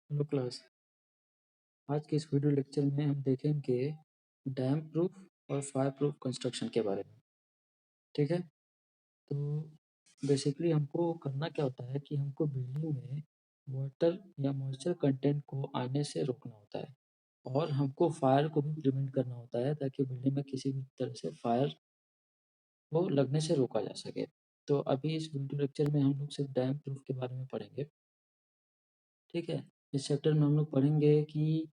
Hello class. आज के इस वीडियो लेक्चर में हम देखेंगे डैम प्रूफ और फायर प्रूफ कंस्ट्रक्शन के बारे में। ठीक है, तो बेसिकली हमको करना क्या होता है कि हमको बिल्डिंग में वाटर या मॉइस्चर कंटेंट को आने से रोकना होता है और हमको फायर को भी प्रिवेंट करना होता है ताकि बिल्डिंग में किसी भी तरह से फायर को लगने से रोका जा सके। तो अभी इस वीडियो लेक्चर में हम लोग सिर्फ डैम प्रूफ के बारे में पढ़ेंगे। ठीक है, इस चैप्टर में हम लोग पढ़ेंगे कि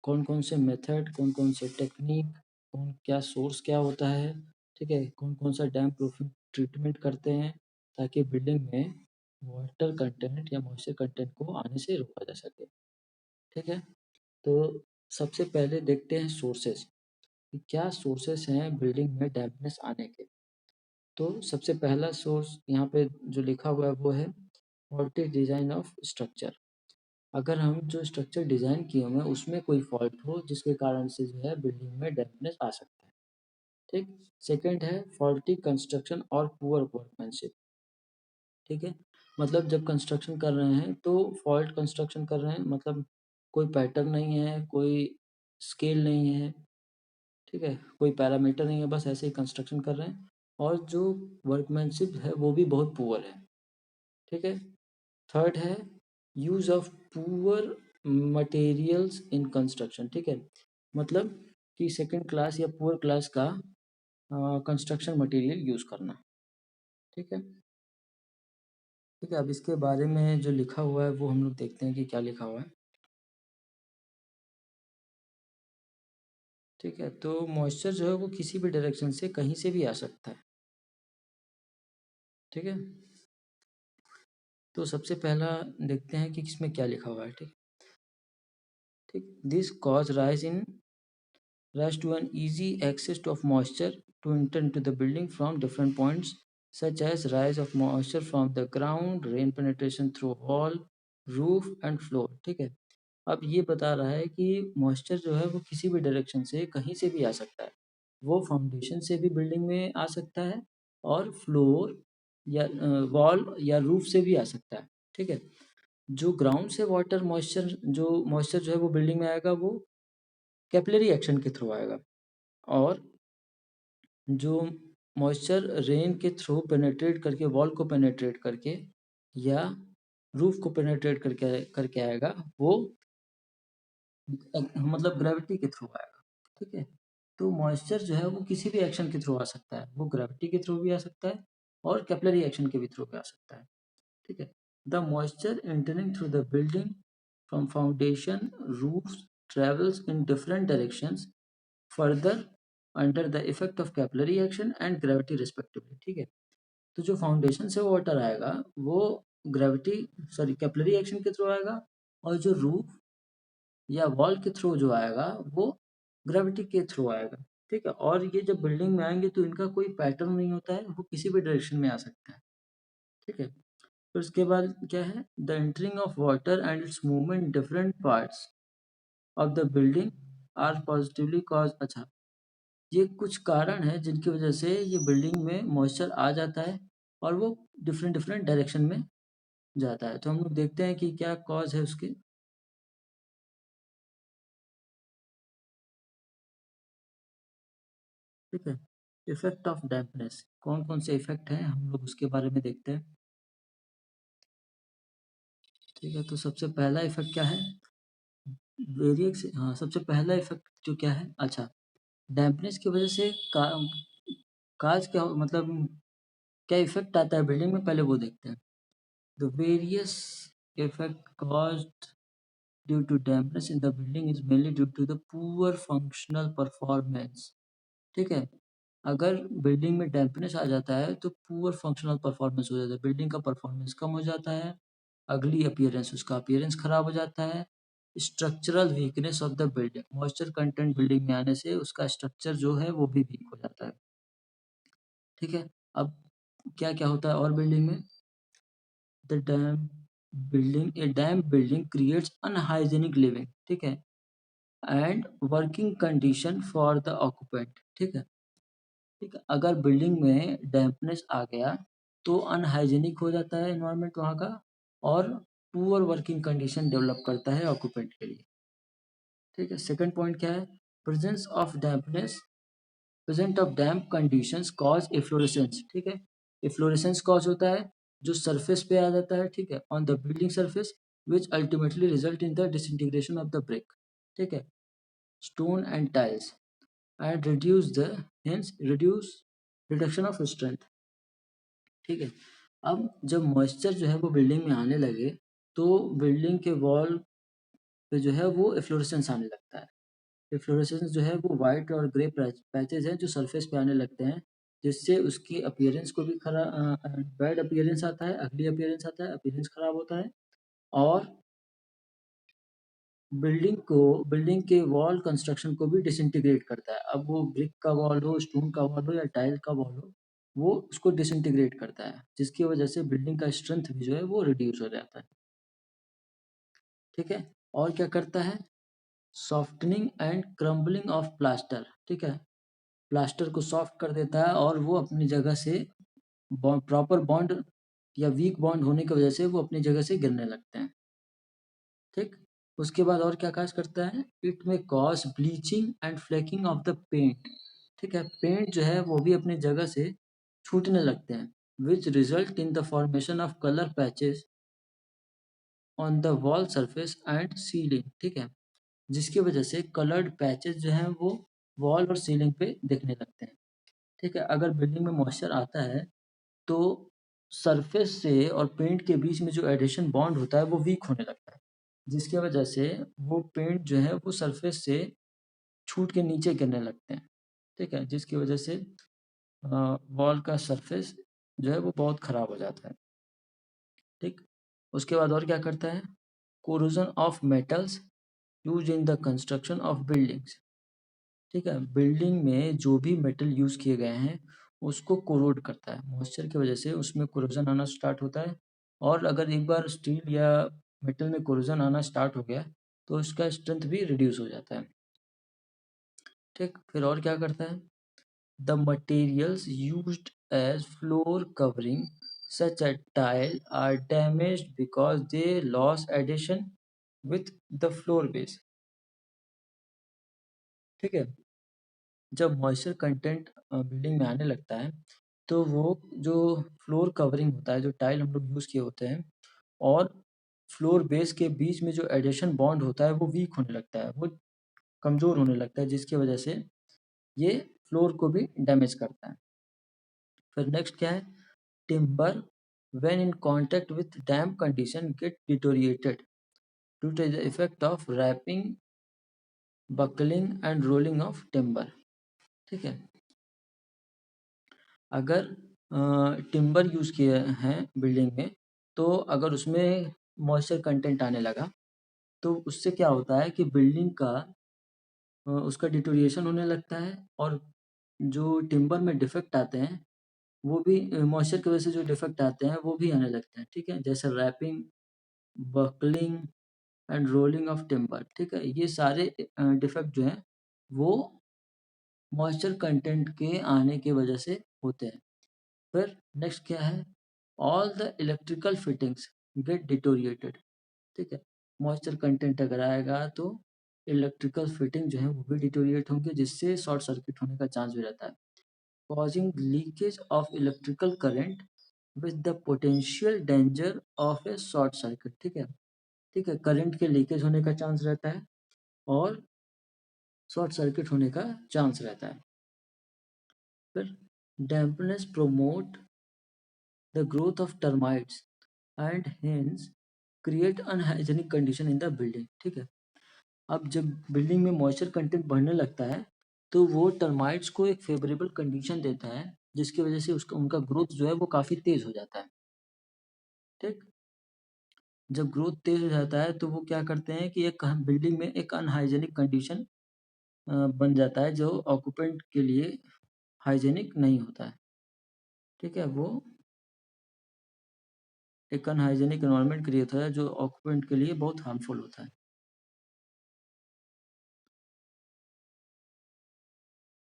कौन-कौन से मेथड, कौन-कौन से टेक्निक, क्या सोर्स क्या होता है, ठीक है? कौन-कौन सा डैम प्रूफिंग ट्रीटमेंट करते हैं ताकि बिल्डिंग में वाटर कंटेंट या मॉइस्चर कंटेंट को आने से रोका जा सके, ठीक है? तो सबसे पहले देखते हैं सोर्सेस कि क्या सोर्सेस हैं बिल्डिंग में डैम्पनेस आने के। तो सबसे पहला सोर्स यहाँ पे जो लिखा हुआ है वो है फॉल्टी डिज़ाइन ऑफ स्ट्रक्चर। अगर हम जो स्ट्रक्चर डिज़ाइन किए हुए हैं उसमें कोई फॉल्ट हो जिसके कारण से जो है बिल्डिंग में डैम्पनेस आ सकता है, ठीक। सेकंड है फॉल्टी कंस्ट्रक्शन और पुअर वर्कमैनशिप, ठीक है। मतलब जब कंस्ट्रक्शन कर रहे हैं तो फॉल्ट कंस्ट्रक्शन कर रहे हैं, मतलब कोई पैटर्न नहीं है, कोई स्केल नहीं है, ठीक है, कोई पैरामीटर नहीं है, बस ऐसे ही कंस्ट्रक्शन कर रहे हैं और जो वर्कमैनशिप है वो भी बहुत पुअर है, ठीक है। थर्ड है use of poor materials in construction, ठीक है। मतलब कि सेकंड क्लास या पुअर क्लास का कंस्ट्रक्शन मटेरियल यूज़ करना, ठीक है। ठीक है, अब इसके बारे में जो लिखा हुआ है वो हम लोग देखते हैं कि क्या लिखा हुआ है। ठीक है, तो मॉइस्चर जो है वो किसी भी डायरेक्शन से कहीं से भी आ सकता है, ठीक है। तो सबसे पहला देखते हैं कि इसमें क्या लिखा हुआ है, ठीक। ठीक, this cause rise to an easy access of moisture to enter into the building from different points, such as rise of moisture from the ground, rain penetration through wall, roof and floor, ठीक है। अब ये बता रहा है कि moisture जो है वो किसी भी डायरेक्शन से कहीं से भी आ सकता है। वो फाउंडेशन से भी बिल्डिंग में आ सकता है और फ्लोर या वॉल या रूफ से भी आ सकता है, ठीक है। जो ग्राउंड से वाटर मॉइस्चर जो है वो बिल्डिंग में आएगा वो कैपिलरी एक्शन के थ्रू आएगा और जो मॉइस्चर रेन के थ्रू पेनेट्रेट करके वॉल को पेनेट्रेट करके या रूफ को पेनेट्रेट करके करके आएगा वो मतलब ग्रेविटी के थ्रू आएगा, ठीक है। तो मॉइस्चर जो है वो किसी भी एक्शन के थ्रू आ सकता है, वो ग्रेविटी के थ्रू भी आ सकता है और कैपिलरी एक्शन के भी थ्रू भी आ सकता है, ठीक है। The moisture entering through the building from foundation roof travels in different directions further under the effect of capillary action and gravity respectively, ठीक है। तो जो फाउंडेशन से वाटर आएगा वो ग्रेविटी सॉरी कैपिलरी एक्शन के थ्रू आएगा और जो रूफ या वॉल के थ्रू जो आएगा वो ग्रेविटी के थ्रू आएगा, ठीक है। और ये जब बिल्डिंग में आएंगे तो इनका कोई पैटर्न नहीं होता है, वो किसी भी डायरेक्शन में आ सकता है, ठीक है। फिर उसके बाद क्या है the entering of water and its movement different parts of the building are positively cause. अच्छा, ये कुछ कारण है जिनकी वजह से ये बिल्डिंग में मॉइस्चर आ जाता है और वो डिफरेंट डिफरेंट डायरेक्शन में जाता है। तो हम लोग देखते हैं कि क्या कॉज है उसके। ठीक है, इफेक्ट ऑफ डैम्पनेस, कौन कौन से इफेक्ट हैं हम लोग उसके बारे में देखते हैं। ठीक है, तो सबसे पहला इफेक्ट क्या है, वेरिएक्स, हाँ सबसे पहला इफेक्ट जो क्या है, अच्छा डैम्पनेस की वजह से काज क्या मतलब क्या इफेक्ट आता है बिल्डिंग में, पहले वो देखते हैं। The various effect caused due to dampness in the building is mainly due to the poor functional performance, ठीक है। अगर बिल्डिंग में डैम्पनेस आ जाता है तो पुअर फंक्शनल परफॉर्मेंस हो जाता है, बिल्डिंग का परफॉर्मेंस कम हो जाता है, अगली अपीयरेंस उसका अपीयरेंस खराब हो जाता है, structural weakness of the building, moisture content building में आने से उसका स्ट्रक्चर जो है वो भी वीक हो जाता है, ठीक है। अब क्या क्या होता है और बिल्डिंग में, the dam building creates unhygienic living, ठीक है, and working condition for the occupant, ठीक है। ठीक है, अगर बिल्डिंग में डैम्पनेस आ गया तो अनहाइजीनिक हो जाता है एनवायरनमेंट वहाँ का और पुअर वर्किंग कंडीशन डेवलप करता है ऑक्यूपेंट के लिए। ठीक है, सेकंड पॉइंट क्या है, presence of dampness, present of damp conditions cause efflorescence. ठीक है, एफ्लोरेसेंस कॉज होता है जो सरफेस पे आ जाता है, ठीक है, on the building surface which ultimately result in the disintegration of the brick, ठीक है, stone and tiles and reduce the hence reduce reduction of strength. ठीक है, अब जब मॉइस्चर जो है वो बिल्डिंग में आने लगे तो बिल्डिंग के वॉल पे जो है वो एफ्लोरेसेंस आने लगता है। एफ्लोरेसेंस जो है वो वाइट और ग्रे पैचेज हैं जो सरफेस पे आने लगते हैं, जिससे उसकी अपीयरेंस को भी खरा बैड अपीयरेंस आता है, अगली अपीयरेंस आता है, अपीयरेंस खराब होता है और बिल्डिंग के वॉल कंस्ट्रक्शन को भी डिसइंटीग्रेट करता है। अब वो ब्रिक का वॉल हो, स्टोन का वॉल हो या टाइल का वॉल हो, वो उसको डिसइंटीग्रेट करता है, जिसकी वजह से बिल्डिंग का स्ट्रेंथ भी जो है वो रिड्यूस हो जाता है। ठीक है, और क्या करता है, softening and crumbling of plaster. ठीक है, प्लास्टर को सॉफ्ट कर देता है और वो अपनी जगह से प्रॉपर बॉन्ड या वीक बॉन्ड होने की वजह से वो अपनी जगह से गिरने लगते हैं। ठीक, उसके बाद और क्या काज करता है, it may cause bleaching and flaking of the paint. ठीक है, पेंट जो है वो भी अपनी जगह से छूटने लगते हैं, which result in the formation of colour patches on the wall surface and ceiling. ठीक है, जिसकी वजह से कलर्ड पैचेस जो हैं वो वॉल और सीलिंग पे दिखने लगते हैं। ठीक है, अगर बिल्डिंग में मॉइस्चर आता है तो सरफेस से और पेंट के बीच में जो एडिशन बॉन्ड होता है वो वीक होने लगता है, जिसकी वजह से वो पेंट जो है वो सरफेस से छूट के नीचे गिरने लगते हैं। ठीक है, जिसकी वजह से वॉल का सरफेस जो है वो बहुत खराब हो जाता है। ठीक, उसके बाद और क्या करता है, corrosion of metals use in the construction of buildings. ठीक है, बिल्डिंग में जो भी मेटल यूज किए गए हैं उसको कोरोड करता है, मॉइस्चर की वजह से उसमें कोरोजन आना स्टार्ट होता है, और अगर एक बार स्टील या मेटल में कोरोजन आना स्टार्ट हो गया तो उसका स्ट्रेंथ भी रिड्यूस हो जाता है। ठीक, फिर और क्या करता है, the materials used as floor covering such as tile are damaged because they lose addition with the floor base. ठीक है, जब मॉइस्चर कंटेंट बिल्डिंग में आने लगता है तो वो जो फ्लोर कवरिंग होता है, जो टाइल हम लोग यूज़ किए होते हैं और फ्लोर बेस के बीच में जो एडिशन बॉन्ड होता है वो वीक होने लगता है, वो कमज़ोर होने लगता है, जिसकी वजह से ये फ्लोर को भी डैमेज करता है। फिर नेक्स्ट क्या है, timber when in contact with damp condition get deteriorated due to the effect of wrapping, buckling and rolling of timber। ठीक है, अगर टिम्बर यूज़ किए हैं बिल्डिंग में तो अगर उसमें मॉइस्चर कंटेंट आने लगा तो उससे क्या होता है कि बिल्डिंग का उसका डिटोरिएशन होने लगता है, और जो टिम्बर में डिफेक्ट आते हैं वो भी मॉइस्चर की वजह से जो डिफेक्ट आते हैं वो भी आने लगते हैं। ठीक है, जैसे wrapping, buckling and rolling of timber. ठीक है, ये सारे डिफेक्ट जो हैं वो मॉइस्चर कंटेंट के आने की वजह से होते हैं। फिर नेक्स्ट क्या है, all the electrical fittings get deteriorated. ठीक है, मॉइस्चर कंटेंट अगर आएगा तो इलेक्ट्रिकल फिटिंग जो है वो भी डिटोरिएट होंगे, जिससे शॉर्ट सर्किट होने का चांस भी रहता है, causing leakage of electrical current with the potential danger of A short circuit. ठीक है, ठीक है, करंट के लीकेज होने का चांस रहता है और शॉर्ट सर्किट होने का चांस रहता है। फिर dampness promote the growth of termites and hence create unhygienic condition in the building. ठीक है, अब जब बिल्डिंग में मॉइस्चर कंटेंट बढ़ने लगता है तो वो टर्माइट्स को एक फेवरेबल कंडीशन देता है, जिसकी वजह से उसका उनका ग्रोथ जो है वो काफ़ी तेज़ हो जाता है। ठीक, जब ग्रोथ तेज़ हो जाता है तो वो क्या करते हैं कि एक बिल्डिंग में एक अनहाइजेनिक कंडीशन बन जाता है जो ऑक्यूपेंट के लिए हाइजेनिक नहीं होता है। ठीक है, वो एक अनहाइजेनिक एनवायरनमेंट क्रिएट होता है जो ऑक्यूपेंट के लिए बहुत हार्मफुल होता है।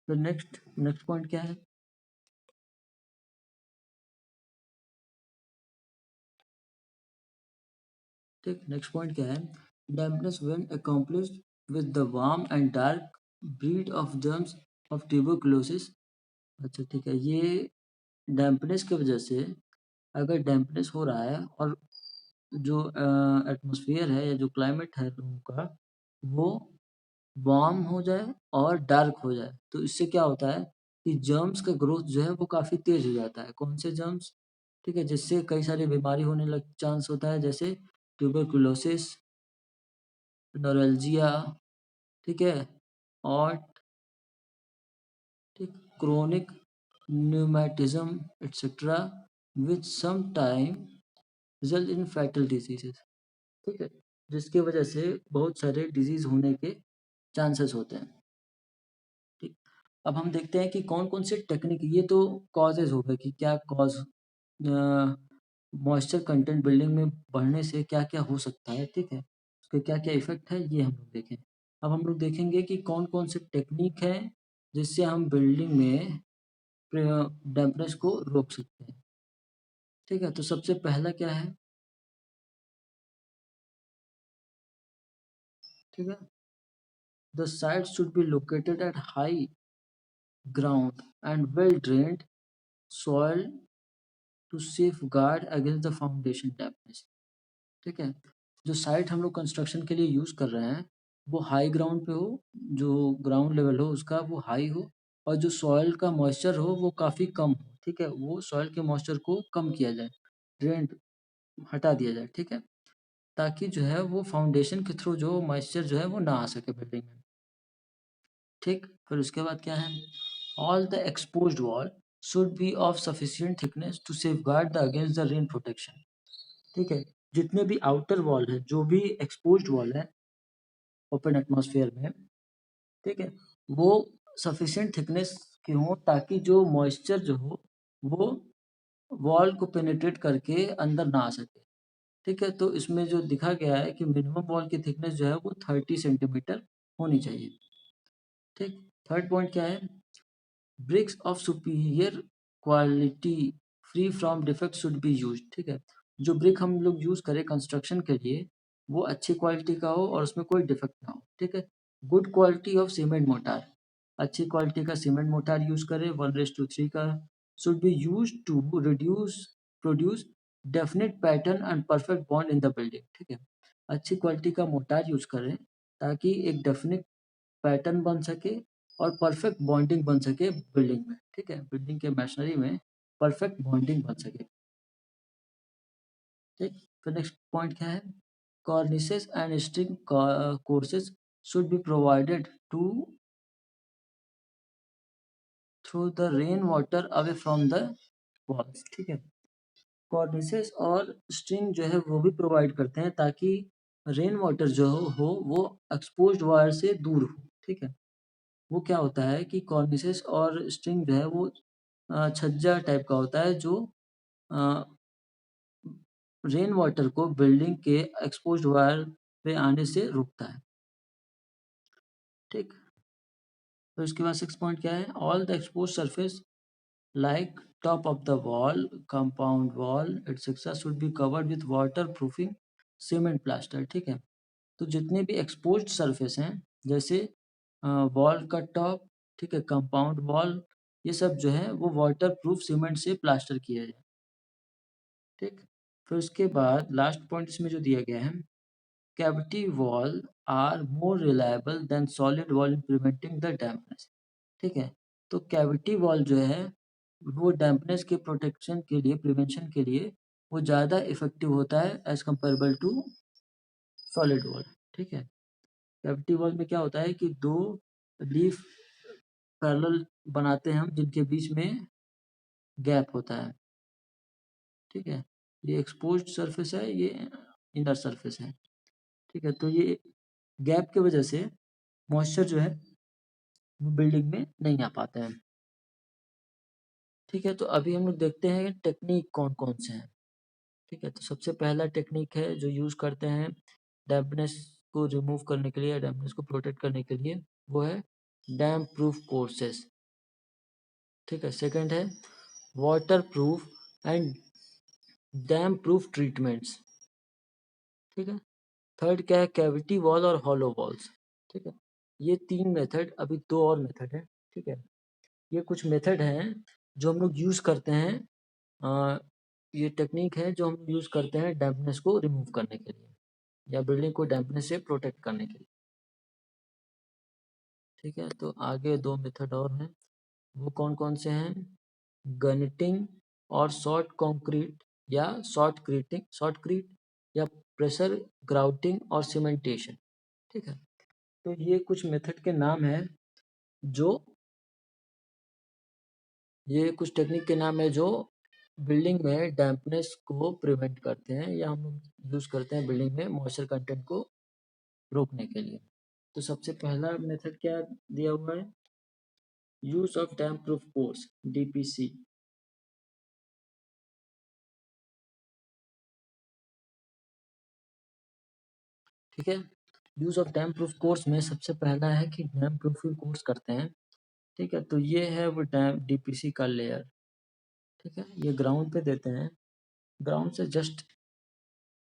फिर नेक्स्ट नेक्स्ट पॉइंट क्या है, ठीक, नेक्स्ट पॉइंट क्या है, dampness when accomplished with the warm and dark breed of germs of tuberculosis. अच्छा ठीक है, ये डैम्पनेस की वजह से अगर डैम्पनेस हो रहा है और जो एटमॉस्फेयर है या जो क्लाइमेट है लोगों का वो वार्म हो जाए और डार्क हो जाए, तो इससे क्या होता है कि जर्म्स का ग्रोथ जो है वो काफ़ी तेज़ हो जाता है। कौन से जर्म्स? ठीक है, जिससे कई सारी बीमारी होने लग चांस होता है, जैसे ट्यूबरकुलोसिस, नोरेल्जिया, ठीक है, और ठीक chronic rheumatism etcetera which some time result in fatal diseases. ठीक है, जिसकी वजह से बहुत सारे डिजीज होने के चांसेस होते हैं। ठीक, अब हम देखते हैं कि कौन कौन से टेक्निक, ये तो कॉजेज हो गए कि क्या कॉज मॉइस्चर कंटेंट बिल्डिंग में बढ़ने से क्या क्या हो सकता है, ठीक है, उसके क्या क्या इफेक्ट है, ये हम लोग देखें। अब हम लोग देखेंगे कि कौन कौन से टेक्निक है जिससे हम बिल्डिंग में डैम्पनेस को रोक सकते हैं। ठीक है, तो सबसे पहला क्या है, ठीक है, the site should be located at high ground and well drained soil to safeguard against the foundation dampness। ठीक है, जो साइट हम लोग कंस्ट्रक्शन के लिए यूज़ कर रहे हैं वो हाई ग्राउंड पे हो, जो ग्राउंड लेवल हो उसका वो हाई हो, और जो सॉइल का मॉइस्चर हो वो काफ़ी कम हो। ठीक है, वो सॉइल के मॉइस्चर को कम किया जाए, ड्रेन हटा दिया जाए। ठीक है, ताकि जो है वो फाउंडेशन के थ्रू जो मॉइस्चर जो है वो ना आ सके बिल्डिंग में। ठीक, फिर उसके बाद क्या है, all the exposed wall should be of sufficient thickness to safeguard the against the rain protection. ठीक है, जितने भी आउटर वॉल है, जो भी एक्सपोज्ड वॉल है ओपन एटमॉस्फेयर में, ठीक है, वो सफिशिएंट थिकनेस के हों ताकि जो मॉइस्चर जो हो वो वॉल को पेनिट्रेट करके अंदर ना आ सके। ठीक है, तो इसमें जो दिखा गया है कि मिनिमम वॉल की थिकनेस जो है वो 30 सेंटीमीटर होनी चाहिए। ठीक, थर्ड पॉइंट क्या है, bricks of superior quality free from defect should be use. ठीक है, जो ब्रिक हम लोग यूज करें कंस्ट्रक्शन के लिए वो अच्छी क्वालिटी का हो और उसमें कोई डिफेक्ट ना हो। ठीक है, good quality of cement mortar, अच्छी क्वालिटी का सीमेंट मोटार यूज करें 1:3 का, should be use to reduce produce definite pattern and perfect bond in the building. ठीक है, अच्छी क्वालिटी का मोटार यूज करें ताकि एक डेफिनेट पैटर्न बन सके और परफेक्ट बॉन्डिंग बन सके बिल्डिंग में। ठीक है, बिल्डिंग के मैशनरी में परफेक्ट बॉन्डिंग बन सके। ठीक, फिर नेक्स्ट पॉइंट क्या है, cornices and string courses should be provided to throw the rain water away from the walls. ठीक है, कॉर्निसेस और स्ट्रिंग जो है वो भी प्रोवाइड करते हैं ताकि रेन वाटर जो हो वो एक्सपोज्ड वायर से दूर हो। ठीक है, वो क्या होता है कि कॉर्निसेस और स्ट्रिंग जो है वो छज्जा टाइप का होता है जो रेन वाटर को बिल्डिंग के एक्सपोज्ड वायर पे आने से रोकता है। ठीक, तो इसके बाद सिक्स पॉइंट क्या है, all the expose surface like top of the wall, compound wall etcetera should be covered with water proofing cement plaster. ठीक है, तो जितने भी एक्सपोज्ड सरफेस हैं जैसे वॉल का टॉप, ठीक है, कंपाउंड वॉल, ये सब जो है वो वाटर प्रूफ सीमेंट से प्लास्टर किया जाए। ठीक, फिर उसके बाद लास्ट पॉइंट इसमें जो दिया गया है, cavity wall are more reliable than solid wall in preventing the dampness. ठीक है, तो कैविटी वॉल जो है वो डैम्पनेस के प्रोटेक्शन के लिए, प्रिवेंशन के लिए वो ज़्यादा इफेक्टिव होता है as comparable to solid wall. ठीक है, कैविटी वॉल में क्या होता है कि दो लीफ पैरेलल बनाते हैं हम जिनके बीच में गैप होता है। ठीक है, ये एक्सपोज्ड सरफेस है, ये इनर सरफेस है। ठीक है, तो ये गैप की वजह से मॉइस्चर जो है वो बिल्डिंग में नहीं आ पाता है। ठीक है, तो अभी हम लोग देखते हैं टेक्निक कौन कौन से हैं। ठीक है, तो सबसे पहला टेक्निक है जो यूज़ करते हैं डैम्पनेस को रिमूव करने के लिए या डैम्पनेस को प्रोटेक्ट करने के लिए, वो है डैम्प प्रूफ कोर्सेस। ठीक है, सेकंड है water proof and damp proof treatments. ठीक है। थर्ड क्या है, कैविटी वॉल और हॉलो वॉल्स। ठीक है, ये 3 मेथड, अभी 2 और मेथड है। ठीक है, ये कुछ मेथड हैं जो हम लोग यूज़ करते हैं। ये टेक्निक है जो हम यूज़ करते हैं डैम्पनेस को रिमूव करने के लिए या बिल्डिंग को डैम्पनेस से प्रोटेक्ट करने के लिए। ठीक है, तो आगे 2 मेथड और हैं, वो कौन-कौन से हैं? गनिटिंग और शॉर्ट कंक्रीट या शॉर्टक्रीट या प्रेशर ग्राउटिंग और सीमेंटेशन। ठीक है, तो ये कुछ मेथड के नाम हैं जो ये कुछ टेक्निक के नाम है जो बिल्डिंग में डैम्पनेस को प्रिवेंट करते हैं या हम लोग यूज़ करते हैं बिल्डिंग में मॉइस्चर कंटेंट को रोकने के लिए। तो सबसे पहला मेथड क्या दिया हुआ है? Use of damp proof course, DPC. ठीक है, use of damp proof course में सबसे पहला है कि डैम्प प्रूफिंग कोर्स करते हैं। ठीक है, तो ये है वो डैम्प डीपीसी का लेयर। ठीक है, ये ग्राउंड पे देते हैं, ग्राउंड से जस्ट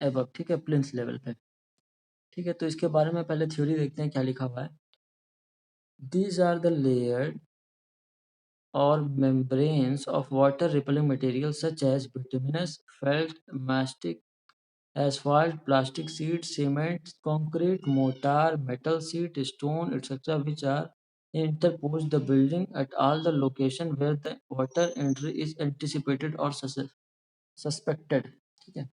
एबव, ठीक है, प्लिंथ लेवल पे। ठीक है, तो इसके बारे में पहले थ्योरी देखते हैं क्या लिखा हुआ है। These are the layer or membranes of water repelling materials such as bituminous, felt, mastic, asphalt, plastic sheet, cement, concrete, mortar, metal sheet, stone, etc., which are interposed the building at all the location where the water entry is anticipated or suspected. ठीक है,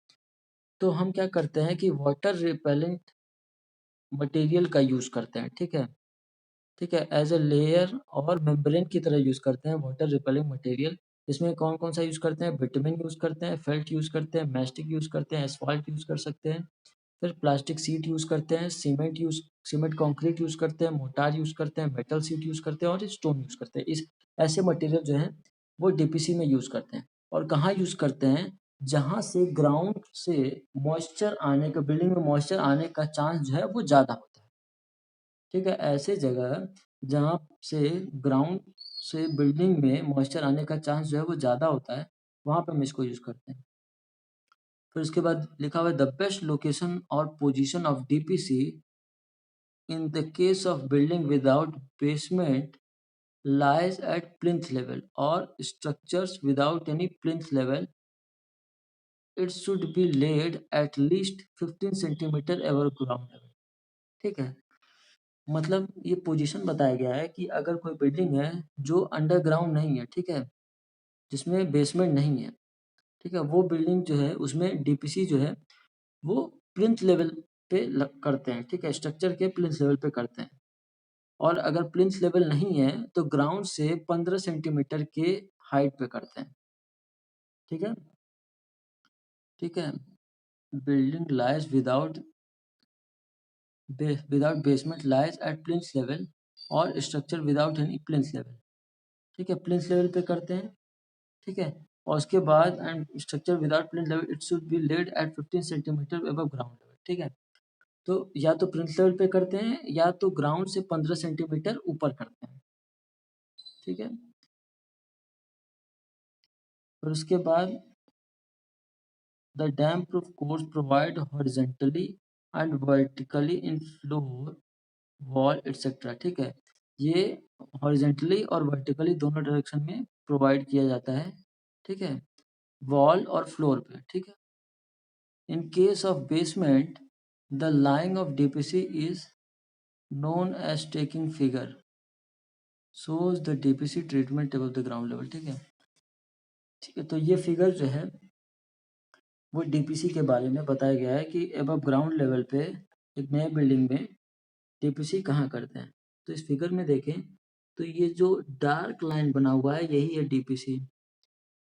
तो हम क्या करते हैं कि water repellent material का use करते हैं। ठीक है, ठीक है, एज ए लेयर और मेम्ब्रेन की तरह यूज करते हैं वाटर रिपेलिंग मटेरियल। इसमें कौन कौन सा यूज करते हैं? बिटुमिन यूज करते हैं, फेल्ट यूज करते हैं, मैस्टिक यूज करते हैं, एसफाल्ट यूज कर सकते हैं, फिर प्लास्टिक सीट यूज करते हैं, सीमेंट कंक्रीट यूज करते हैं, मोटार यूज करते हैं, मेटल सीट यूज करते हैं और स्टोन यूज करते हैं। इस ऐसे मटेरियल जो है वो डीपीसी में यूज करते हैं। और कहाँ यूज करते हैं? जहाँ से ग्राउंड से मॉइस्चर आने का, बिल्डिंग में मॉइस्चर आने का चांस जो है वो ज्यादा होता है। ठीक है, ऐसे जगह जहाँ से ग्राउंड से बिल्डिंग में मॉइस्चर आने का चांस जो है वो ज़्यादा होता है, वहाँ पे हम इसको यूज़ करते हैं। फिर उसके बाद लिखा हुआ है द बेस्ट लोकेशन और position of DPC in the case of building without basement lies at plinth level or structures without any plinth level. It should be laid at least 15 centimetre above ground level. ठीक है, मतलब ये position बताया गया है कि अगर कोई बिल्डिंग है जो अंडरग्राउंड नहीं है, ठीक है, जिसमें बेसमेंट नहीं है, ठीक है, वो बिल्डिंग जो है उसमें डीपीसी जो है वो प्लिंथ लेवल पे करते हैं। ठीक है, स्ट्रक्चर के प्लिंथ लेवल पे करते हैं। और अगर प्लिंथ लेवल नहीं है तो ग्राउंड से 15 सेंटीमीटर के हाइट पे करते हैं। ठीक है, ठीक है, building lies without basement lies at plinth level और structure without any plinth level. ठीक है, प्लिंथ लेवल पे करते हैं। ठीक है, और उसके बाद and structure without plinth level it should be laid at 15 centimetre above ground level. ठीक है, तो या तो प्लिंथ लेवल पे करते हैं या तो ग्राउंड से 15 सेंटीमीटर ऊपर करते हैं। ठीक है, और उसके बाद the dam proof course provide horizontally and vertically in floor wall etcetera. ठीक है, ये हॉरिजेंटली और वर्टिकली दोनों डायरेक्शन में प्रोवाइड किया जाता है। ठीक है, वॉल और फ्लोर पे। ठीक है, in case of basement the line of DPC is known as taking figure shows the DPC treatment above the ground level। ठीक है, ठीक है, तो ये फिगर जो है वो डीपीसी के बारे में बताया गया है कि अबव ग्राउंड लेवल पे एक नए बिल्डिंग में डीपीसी कहाँ करते हैं। तो इस फिगर में देखें तो ये जो डार्क लाइन बना हुआ है यही है डीपीसी।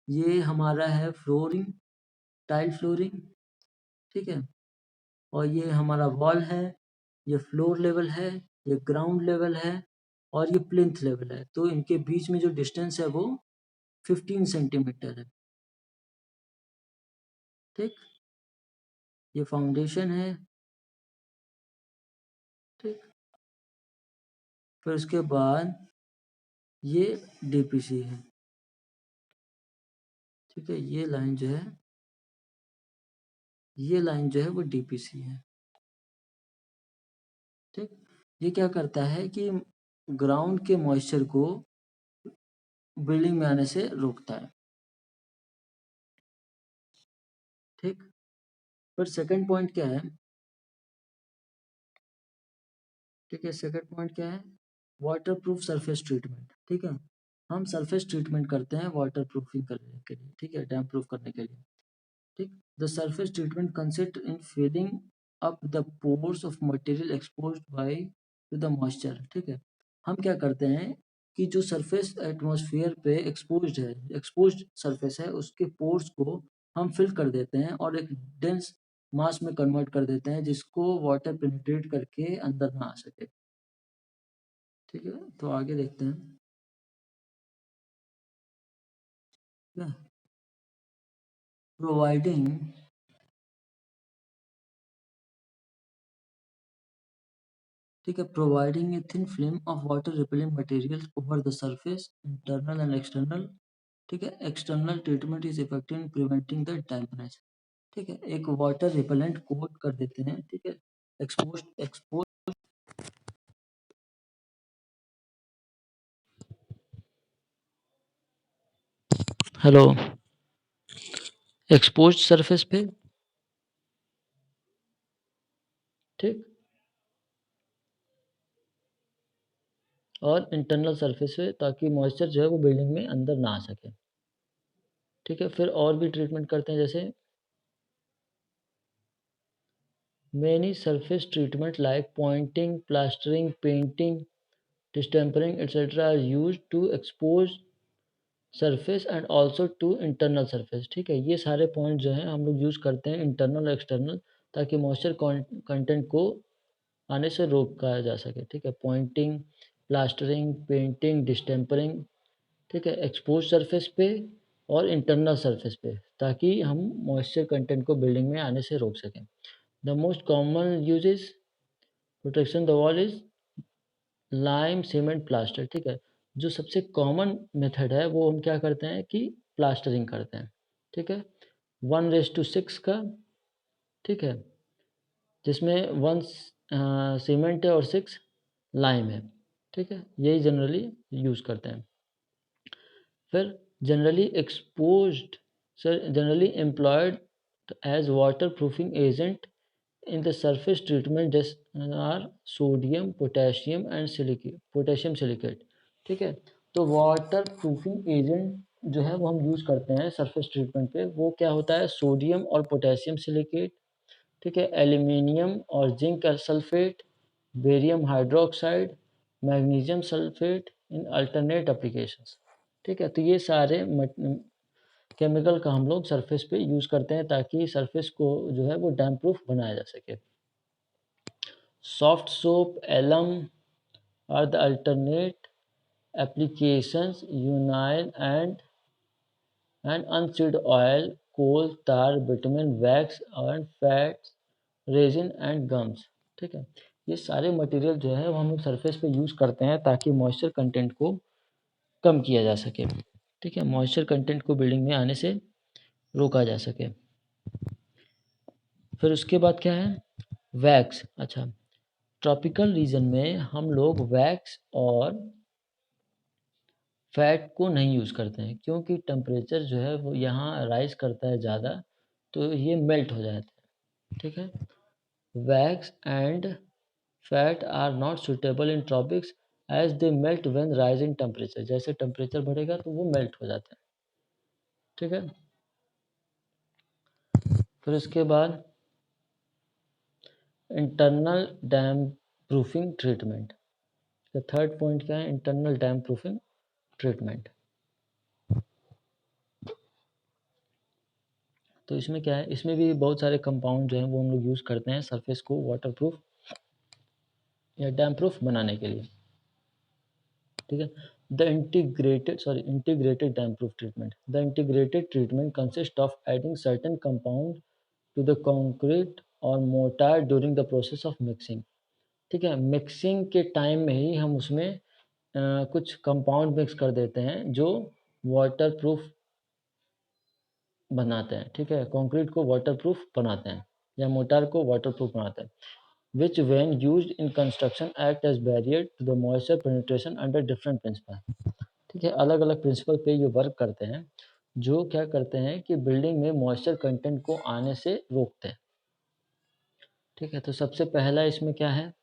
ये हमारा है फ्लोरिंग, टाइल फ्लोरिंग। ठीक है, और ये हमारा वॉल है, ये फ्लोर लेवल है, ये ग्राउंड लेवल है और ये प्लिंथ लेवल है। तो इनके बीच में जो डिस्टेंस है वो 15 सेंटीमीटर है। ठीक, ये फाउंडेशन है। ठीक, फिर उसके बाद ये डीपीसी है। ठीक है, ये लाइन जो है ये लाइन जो है वो डीपीसी है। ठीक, ये क्या करता है कि ग्राउंड के मॉइस्चर को बिल्डिंग में आने से रोकता है। ठीक, फिर सेकंड पॉइंट क्या है? ठीक है, सेकंड पॉइंट क्या है? Water proof surface treatment. ठीक है, हम सरफेस ट्रीटमेंट करते हैं वाटर प्रूफिंग करने के लिए, ठीक है, डैम प्रूफ करने के लिए। ठीक, the surface treatment consist in filling up the pores of material exposed by to the moisture. ठीक है, हम क्या करते हैं कि जो सरफेस एटमॉस्फेयर पे एक्सपोज्ड है, एक्सपोज्ड सरफेस है, उसके पोर्स को हम फिल कर देते हैं और एक डेंस मास में कन्वर्ट कर देते हैं जिसको वाटर पेनिट्रेट करके अंदर ना आ सके। ठीक है, तो आगे देखते हैं। प्रोवाइडिंग ठीक है, providing a thin film of water repellent material over the surface, internal and external. ठीक है, external treatment is effective in preventing the dampness. ठीक है, एक वाटर रिपेलेंट कोट कर देते हैं। ठीक है, expose expose hello, expose surface पे। ठीक, और इंटरनल सरफेस पे, ताकि मॉइस्चर जो है वो बिल्डिंग में अंदर ना आ सके। ठीक है, फिर और भी ट्रीटमेंट करते हैं, जैसे many surface treatment like pointing, plastering, painting, distempering, etc. are used to expose surface and also to internal surface. ठीक है, ये सारे पॉइंट जो हैं हम लोग यूज़ करते हैं इंटरनल और एक्सटर्नल, ताकि मॉइस्चर कंटेंट को आने से रोका जा सके। ठीक है, पॉइंटिंग, प्लास्टरिंग, पेंटिंग, डिस्टेम्परिंग। ठीक है, एक्सपोज सरफेस पे और इंटरनल सरफेस पे, ताकि हम मॉइस्चर कंटेंट को बिल्डिंग में आने से रोक सकें। The most common uses protection the wall is lime cement plaster. ठीक है, जो सबसे कॉमन मेथड है वो हम क्या करते हैं कि प्लास्टरिंग करते हैं। ठीक है, 1:6 का। ठीक है, जिसमें 1 सीमेंट है और 6 लाइम है। ठीक है, यही जनरली यूज़ करते हैं। फिर generally exposed sir generally employed as water proofing agent in the surface treatment just are sodium, potassium and silicate, potassium silicate। ठीक है, तो वाटर प्रूफिंग एजेंट जो है वो हम यूज़ करते हैं सरफेस ट्रीटमेंट पे, वो क्या होता है? सोडियम और पोटेशियम सिलिकेट। ठीक है, एल्यूमिनियम और zinc sulphate, barium hydroxide, magnesium sulphate in alternate applications. ठीक है, तो ये सारे केमिकल का हम लोग सरफेस पे यूज़ करते हैं, ताकि सरफेस को जो है वो डैम्प प्रूफ बनाया जा सके। Soft soap, alum are the alternate applications. Unile and unseed oil, coal, tar, bitumen, wax and fats, resin and gums। ठीक है, ये सारे मटेरियल जो है वो हम लोग सरफेस पे यूज़ करते हैं, ताकि मॉइस्चर कंटेंट को कम किया जा सके। ठीक है, मॉइस्चर कंटेंट को बिल्डिंग में आने से रोका जा सके। फिर उसके बाद क्या है? वैक्स। अच्छा, ट्रॉपिकल रीजन में हम लोग वैक्स और फैट को नहीं यूज़ करते हैं, क्योंकि टेम्परेचर जो है वो यहाँ राइज़ करता है ज़्यादा, तो ये मेल्ट हो जाते हैं। ठीक है, wax and fat are not suitable in tropics as they melt when rising temperature. जैसे टेम्परेचर बढ़ेगा तो वो मेल्ट हो जाते हैं। ठीक है, फिर उसके बाद इंटरनल डैम प्रूफिंग ट्रीटमेंट। तो थर्ड पॉइंट क्या है? Internal dam proofing treatment. तो इसमें क्या है? इसमें भी बहुत सारे कंपाउंड जो हैं वो हम लोग यूज़ करते हैं सरफेस को वाटरप्रूफ या डैम प्रूफ बनाने के लिए। ठीक है, the integrated damp proof treatment. The integrated treatment consist of adding certain compound to the concrete और mortar during the process of mixing. ठीक है, मिक्सिंग के टाइम में ही हम उसमें कुछ कंपाउंड मिक्स कर देते हैं जो वाटर प्रूफ बनाते हैं, ठीक है, कंक्रीट को वाटरप्रूफ बनाते हैं या मोर्टार को वाटरप्रूफ बनाते हैं, which when used in construction act as barrier to the moisture penetration under different principle। ठीक है, अलग अलग प्रिंसिपल पे ये वर्क करते हैं, जो क्या करते हैं कि बिल्डिंग में मॉइस्चर कंटेंट को आने से रोकते हैं। ठीक है, तो सबसे पहला इसमें क्या है,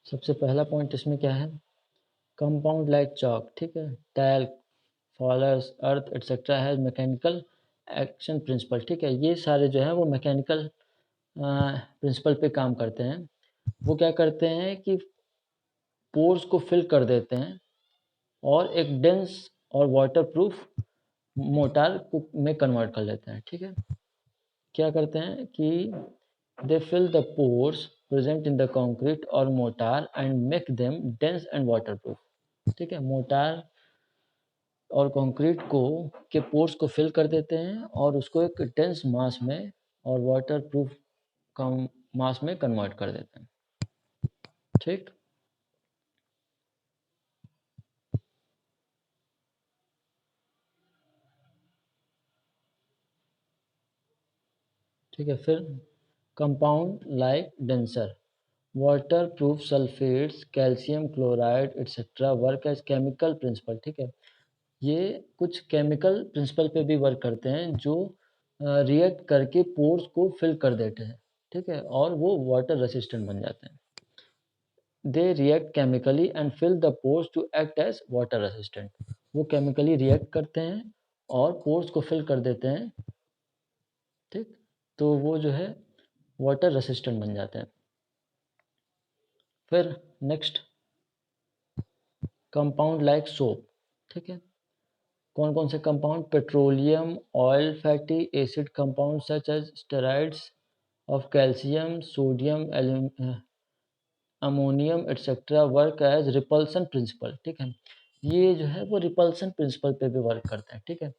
सबसे पहला पॉइंट इसमें क्या है, कंपाउंड लाइक चॉक, ठीक है, टैल्क, फॉलर्स, अर्थ एटसेट्रा है मैकेनिकल एक्शन प्रिंसिपल। ठीक है, ये सारे जो है वो मैकेनिकल प्रिंसिपल पे काम करते हैं। वो क्या करते हैं कि पोर्स को फिल कर देते हैं और एक डेंस और वाटरप्रूफ मोटार में कन्वर्ट कर लेते हैं। ठीक है, क्या करते हैं कि they fill the pores present in the concrete और mortar and make them dense and waterproof. ठीक है, मोटार और कंक्रीट को के पोर्स को फिल कर देते हैं और उसको एक डेंस मास में और वाटरप्रूफ कम मास में कन्वर्ट कर देते हैं। ठीक, ठीक है, फिर compound like denser, waterproof sulphates, calcium chloride etcetera work as chemical principle. ठीक है, ये कुछ केमिकल प्रिंसिपल पे भी वर्क करते हैं जो रिएक्ट करके पोर्स को फिल कर देते हैं। ठीक है, और वो वाटर रेसिस्टेंट बन जाते हैं। They react chemically and fill the pores to act as water resistant. वो केमिकली रिएक्ट करते हैं और पोर्स को फिल कर देते हैं। ठीक, तो वो जो है वाटर रेसिस्टेंट बन जाते हैं। फिर नेक्स्ट, कंपाउंड लाइक सोप। ठीक है, कौन कौन से compound, petroleum, oil, fatty acid compound such as steroids of calcium, sodium, ammonium etcetera work as repulsion principle. ठीक है, ये जो है वो रिपल्सन प्रिंसिपल पे भी वर्क करते हैं। ठीक है,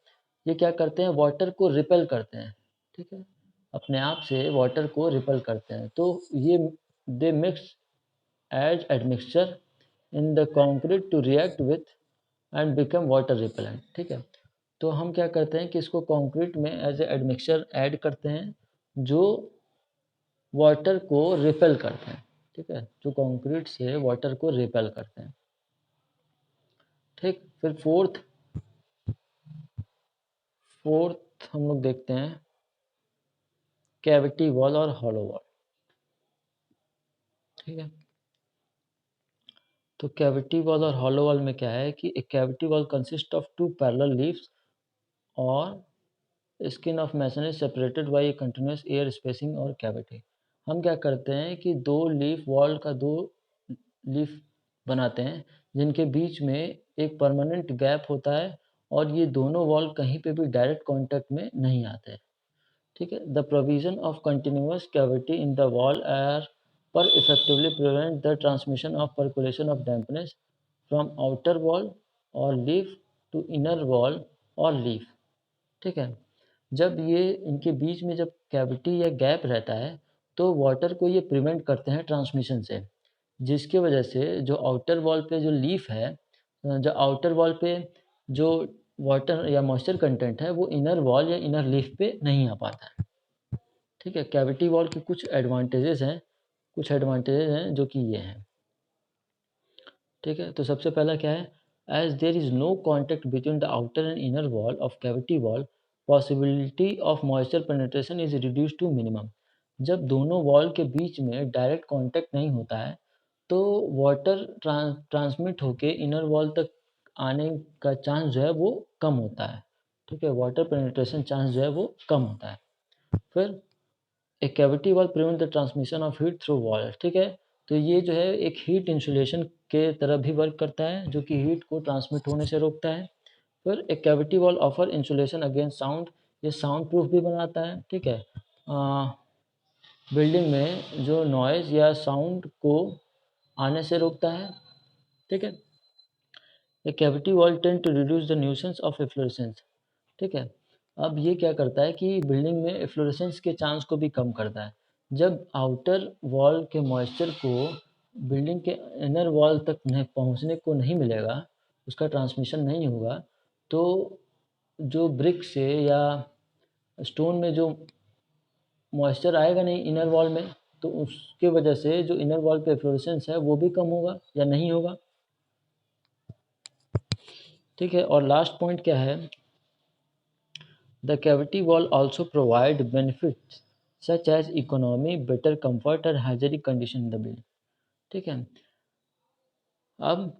ये क्या करते हैं, वाटर को रिपेल करते हैं। ठीक है, अपने आप से वाटर को रिपेल करते हैं। तो ये they mix as admixture in the concrete to react with and become water repellent. ठीक है, तो हम क्या करते हैं कि इसको कंक्रीट में एज ए एडमिक्सचर ऐड करते हैं जो वाटर को रिपेल करते हैं। ठीक है, जो कंक्रीट से वाटर को रिपेल करते हैं। ठीक, फिर फोर्थ फोर्थ हम लोग देखते हैं कैविटी वॉल और हॉलो वॉल। ठीक है, तो कैविटी वॉल और हॉलो वॉल में क्या है कि एक cavity wall consist of two parallel leaves और skin of masonry separated by a continuous air spacing और कैविटी। हम क्या करते हैं कि दो लीफ वॉल का दो लीफ बनाते हैं जिनके बीच में एक परमानेंट गैप होता है और ये दोनों वॉल कहीं पे भी डायरेक्ट कांटेक्ट में नहीं आते हैं। ठीक है, the provision of continuous cavity in the wall are पर effectively prevent the transmission of percolation of dampness from outer wall और लीफ टू इनर वॉल और लीफ। ठीक है, जब ये इनके बीच में जब कैविटी या गैप रहता है तो वाटर को ये प्रिवेंट करते हैं ट्रांसमिशन से, जिसकी वजह से जो आउटर वॉल पे जो लीफ है, जो आउटर वॉल पे जो वाटर या मॉइस्चर कंटेंट है वो इनर वॉल या इनर लीफ पे नहीं आ पाता है। ठीक है, कैविटी वॉल के कुछ एडवांटेजेस हैं, कुछ एडवांटेजेस हैं जो कि ये हैं। ठीक है, तो सबसे पहला क्या है, as there is no contact between the outer and inner wall of cavity wall, possibility of moisture penetration is reduce to minimum. जब दोनों वॉल के बीच में डायरेक्ट कॉन्टैक्ट नहीं होता है तो वाटर ट्रांसमिट होके इनर वॉल तक आने का चांस जो है वो कम होता है। ठीक है, वाटर पेनिट्रेशन चांस जो है वो कम होता है। फिर a cavity wall prevent the transmission of heat through wall. ठीक है, तो ये जो है एक हीट इंसुलेशन के तरह भी वर्क करता है जो कि हीट को ट्रांसमिट होने से रोकता है। फिर एक cavity wall offer insulation against sound, ये साउंड प्रूफ भी बनाता है। ठीक है, बिल्डिंग में जो नॉइज़ या साउंड को आने से रोकता है। ठीक है, a cavity wall tend to reduce the nuisance of efflorescence. ठीक है, अब ये क्या करता है कि बिल्डिंग में एफ्लोरेसेंस के चांस को भी कम करता है। जब आउटर वॉल के मॉइस्चर को बिल्डिंग के इनर वॉल तक नहीं पहुंचने को नहीं मिलेगा, उसका ट्रांसमिशन नहीं होगा, तो जो ब्रिक से या स्टोन में जो मॉइस्चर आएगा नहीं इनर वॉल में, तो उसके वजह से जो इनर वॉल पे एफ्लोरेसेंस है वो भी कम होगा या नहीं होगा। ठीक है, और लास्ट पॉइंट क्या है, the cavity wall also provide benefits such as economy, better comfort और hygienic condition in the building. ठीक है, अब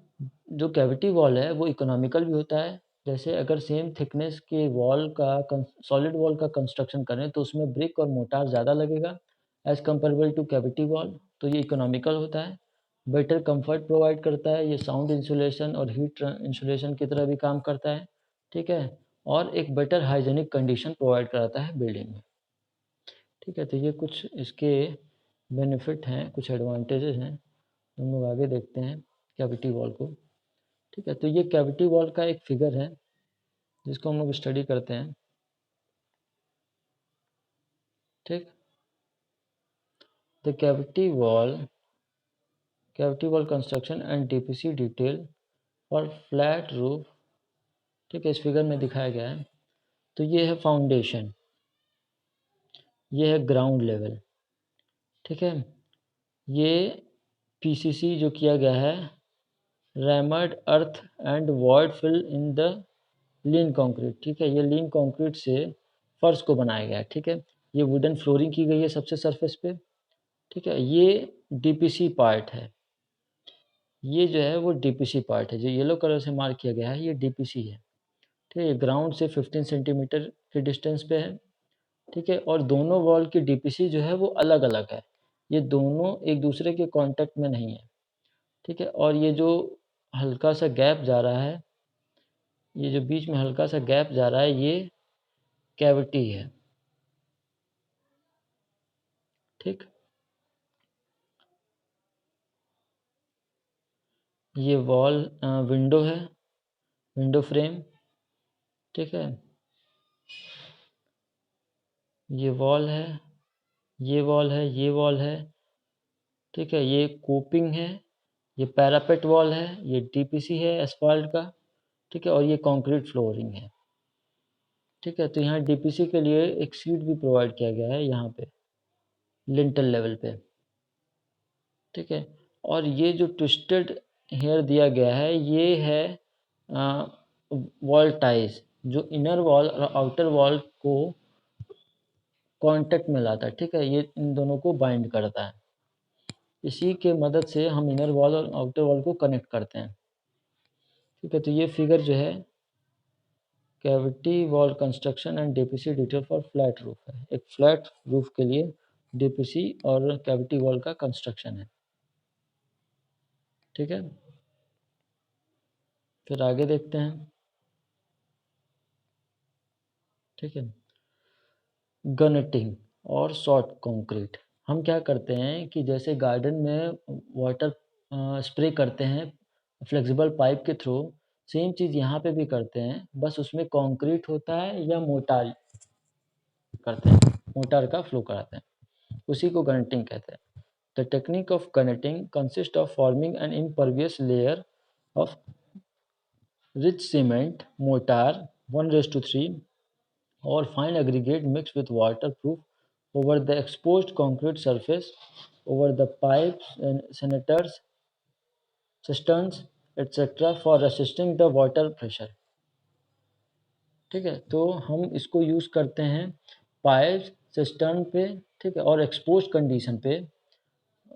जो कैविटी वॉल है वो इकोनॉमिकल भी होता है। जैसे अगर सेम थिकनेस के वॉल का सॉलिड वॉल का कंस्ट्रक्शन करें तो उसमें ब्रिक और मोटार ज़्यादा लगेगा as comparable to cavity wall, तो ये इकोनॉमिकल होता है। बेटर कंफर्ट प्रोवाइड करता है, ये साउंड इंसुलेशन और हीट इंसुलेशन की तरह भी काम करता है। ठीक है, और एक बेटर हाइजीनिक कंडीशन प्रोवाइड कराता है बिल्डिंग में। ठीक है, तो ये कुछ इसके बेनिफिट हैं, कुछ एडवांटेजेस हैं। हम लोग आगे देखते हैं कैविटी वॉल को। ठीक है, तो ये कैविटी वॉल का एक फिगर है जिसको हम लोग स्टडी करते हैं। ठीक, the cavity wall construction and DPC detail for flat roof. ठीक है, इस फिगर में दिखाया गया है। तो ये है फाउंडेशन, ये है ग्राउंड लेवल। ठीक है, ये पीसीसी जो किया गया है, rammed earth and void fill in the lean concrete. ठीक है, ये लीन कंक्रीट से फर्श को बनाया गया है। ठीक है, ये वुडन फ्लोरिंग की गई है सबसे सरफेस पे। ठीक है, ये डीपीसी पार्ट है, ये जो है वो डीपीसी पार्ट है, जो येलो कलर से मार्क किया गया है ये डीपीसी है। ठीक है, ग्राउंड से 15 सेंटीमीटर के डिस्टेंस पे है। ठीक है, और दोनों वॉल की डीपीसी जो है वो अलग अलग है, ये दोनों एक दूसरे के कांटेक्ट में नहीं है। ठीक है, और ये जो हल्का सा गैप जा रहा है, ये जो बीच में हल्का सा गैप जा रहा है, ये कैविटी है। ठीक, ये वॉल विंडो है, विंडो फ्रेम। ठीक है, ये वॉल है, ये वॉल है, ये वॉल है। ठीक है, ये कोपिंग है, ये पैरापेट वॉल है, ये डीपीसी है एस्फाल्ट का। ठीक है, और ये कंक्रीट फ्लोरिंग है। ठीक है, तो यहाँ डीपीसी के लिए एक सीट भी प्रोवाइड किया गया है यहाँ पे लिंटल लेवल पे। ठीक है, और ये जो ट्विस्टेड हेयर दिया गया है ये है वॉल टाइज, जो इनर वॉल और आउटर वॉल को कांटेक्ट में लाता है। ठीक है, ये इन दोनों को बाइंड करता है, इसी के मदद से हम इनर वॉल और आउटर वॉल को कनेक्ट करते हैं। ठीक है, तो ये फिगर जो है cavity wall construction and DPC detail for flat roof है, एक फ्लैट रूफ के लिए डीपीसी और कैविटी वॉल का कंस्ट्रक्शन है। ठीक है, फिर आगे देखते हैं। ठीक है, गनटिंग और सॉफ्ट कंक्रीट। हम क्या करते हैं कि जैसे गार्डन में वाटर स्प्रे करते हैं फ्लेक्सिबल पाइप के थ्रू, सेम चीज़ यहाँ पे भी करते हैं, बस उसमें कंक्रीट होता है या मोटार करते हैं, मोटार का फ्लो कराते हैं, उसी को गनटिंग कहते हैं। The technique of gunneting consists of forming an impervious layer of rich cement, mortar 1:3, or fine aggregate mixed with waterproof over the exposed concrete surface, over the pipes and sanitars, cisterns, etc. for resisting the water pressure. ठीक है, तो हम इसको use करते हैं pipes cistern पे। ठीक है, और एक्सपोज कंडीशन पे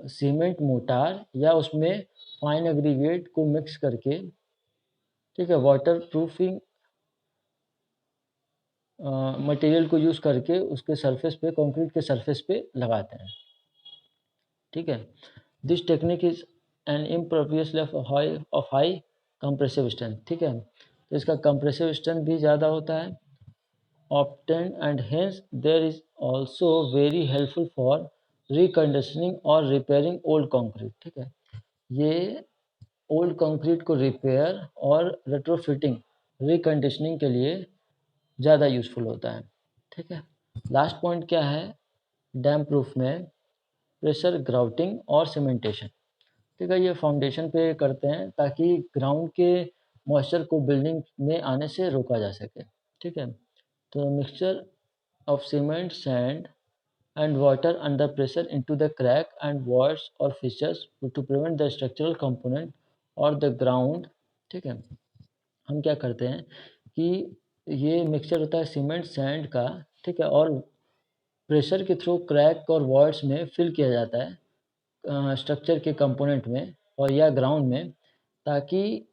सीमेंट मोटार या उसमें फाइन एग्रीगेट को मिक्स करके, ठीक है, वाटर प्रूफिंग मटेरियल को यूज़ करके उसके सरफेस पे, कंक्रीट के सरफेस पे लगाते हैं। ठीक है, this technique is an impervious of high compressive strength. ठीक है, तो इसका कंप्रेसिव स्ट्रेंथ भी ज़्यादा होता है often, and hence there is also very helpful for reconditioning और रिपेयरिंग ओल्ड कंक्रीट। ठीक है, ये ओल्ड कंक्रीट को रिपेयर और रेट्रोफिटिंग रिकंडीशनिंग के लिए ज़्यादा यूज़फुल होता है। ठीक है, लास्ट पॉइंट क्या है डैम प्रूफ में, प्रेशर ग्राउटिंग और सीमेंटेशन। ठीक है, ये फाउंडेशन पे करते हैं ताकि ग्राउंड के मॉइस्चर को बिल्डिंग में आने से रोका जा सके। ठीक है, तो mixture of cement, sand, and water under pressure into the crack and voids or fissures to prevent the structural component or the ground। ठीक है, हम क्या करते हैं कि ये मिक्सचर होता है सीमेंट सैंड का, ठीक है, और प्रेशर के थ्रू क्रैक और वॉइड्स में फिल किया जाता है स्ट्रक्चर के कंपोनेंट में और या ग्राउंड में, ताकि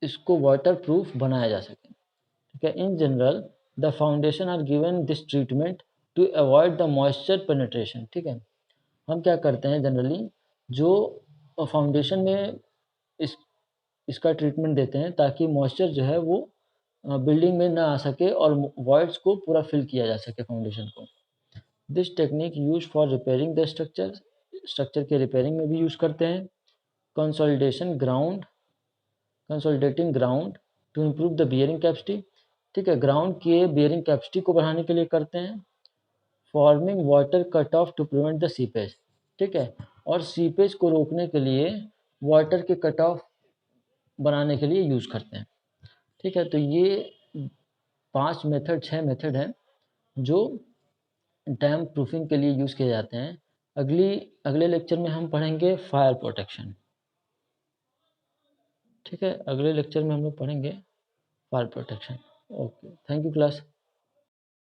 इसको वाटर प्रूफ बनाया जा सके। ठीक है, in general the foundation are given this treatment to avoid the moisture penetration. ठीक है, हम क्या करते हैं जनरली, जो फाउंडेशन में इस इसका ट्रीटमेंट देते हैं ताकि मॉइस्चर जो है वो बिल्डिंग में ना आ सके और वॉइड्स को पूरा फिल किया जा सके फाउंडेशन को। This technique use for repairing the structure के रिपेयरिंग में भी यूज करते हैं। Consolidating ground to improve the bearing capacity. ठीक है, ग्राउंड के बियरिंग कैपेसिटी को बढ़ाने के लिए करते हैं। Forming water cut off to prevent the seepage. ठीक है, और सीपेज को रोकने के लिए वाटर के कट ऑफ बनाने के लिए यूज करते हैं। ठीक है, तो ये 6 मेथड हैं जो डैम प्रूफिंग के लिए यूज किए जाते हैं। अगले लेक्चर में हम पढ़ेंगे फायर प्रोटेक्शन। ठीक है, अगले लेक्चर में हम लोग पढ़ेंगे fire protection. Okay, thank you class.